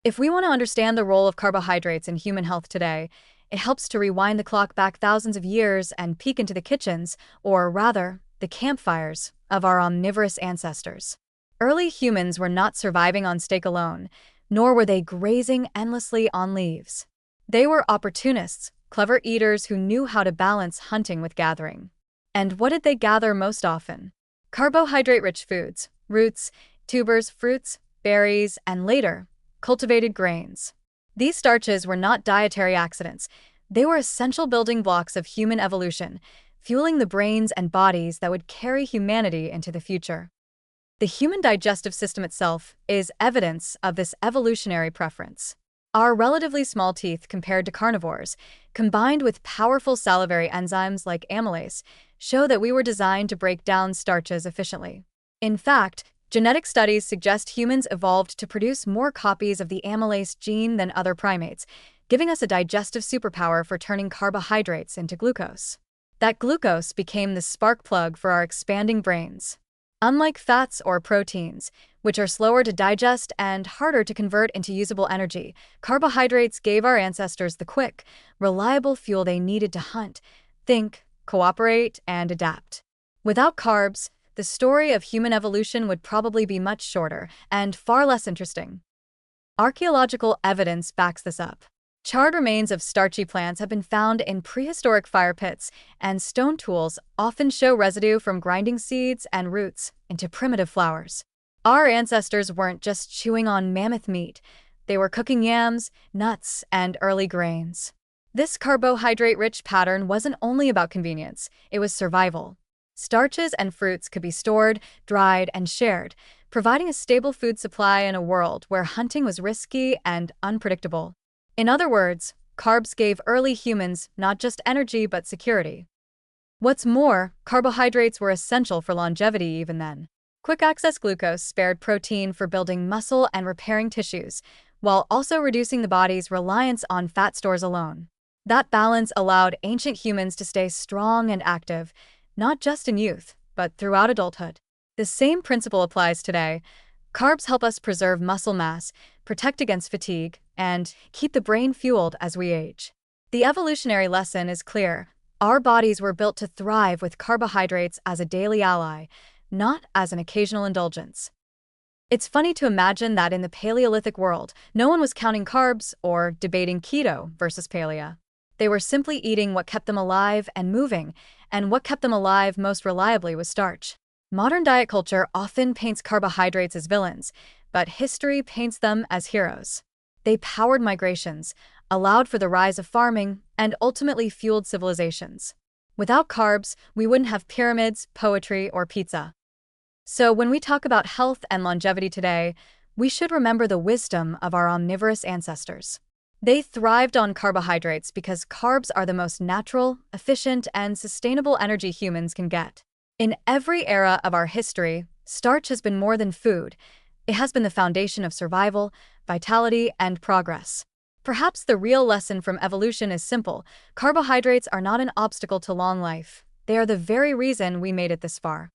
If we want to understand the role of carbohydrates in human health today, it helps to rewind the clock back thousands of years and peek into the kitchens, or rather, the campfires, of our omnivorous ancestors. Early humans were not surviving on steak alone, nor were they grazing endlessly on leaves. They were opportunists, clever eaters who knew how to balance hunting with gathering. And what did they gather most often? Carbohydrate-rich foods, roots, tubers, fruits, berries, and later, cultivated grains. These starches were not dietary accidents. They were essential building blocks of human evolution, fueling the brains and bodies that would carry humanity into the future. The human digestive system itself is evidence of this evolutionary preference. Our relatively small teeth compared to carnivores, combined with powerful salivary enzymes like amylase, show that we were designed to break down starches efficiently. In fact, genetic studies suggest humans evolved to produce more copies of the amylase gene than other primates, giving us a digestive superpower for turning carbohydrates into glucose. That glucose became the spark plug for our expanding brains. Unlike fats or proteins, which are slower to digest and harder to convert into usable energy, carbohydrates gave our ancestors the quick, reliable fuel they needed to hunt, think, cooperate, and adapt. Without carbs, the story of human evolution would probably be much shorter and far less interesting. Archaeological evidence backs this up. Charred remains of starchy plants have been found in prehistoric fire pits, and stone tools often show residue from grinding seeds and roots into primitive flours. Our ancestors weren't just chewing on mammoth meat, they were cooking yams, nuts, and early grains. This carbohydrate-rich pattern wasn't only about convenience, it was survival. Starches and fruits could be stored, dried, and shared, providing a stable food supply in a world where hunting was risky and unpredictable. In other words, carbs gave early humans not just energy but security. What's more, carbohydrates were essential for longevity even then. Quick-access glucose spared protein for building muscle and repairing tissues, while also reducing the body's reliance on fat stores alone. That balance allowed ancient humans to stay strong and active, not just in youth, but throughout adulthood. The same principle applies today. Carbs help us preserve muscle mass, protect against fatigue, and keep the brain fueled as we age. The evolutionary lesson is clear. Our bodies were built to thrive with carbohydrates as a daily ally, not as an occasional indulgence. It's funny to imagine that in the Paleolithic world, no one was counting carbs or debating keto versus paleo. They were simply eating what kept them alive and moving, and what kept them alive most reliably was starch. Modern diet culture often paints carbohydrates as villains, but history paints them as heroes. They powered migrations, allowed for the rise of farming, and ultimately fueled civilizations. Without carbs, we wouldn't have pyramids, poetry, or pizza. So when we talk about health and longevity today, we should remember the wisdom of our omnivorous ancestors. They thrived on carbohydrates because carbs are the most natural, efficient, and sustainable energy humans can get. In every era of our history, starch has been more than food. It has been the foundation of survival, vitality, and progress. Perhaps the real lesson from evolution is simple. Carbohydrates are not an obstacle to long life. They are the very reason we made it this far.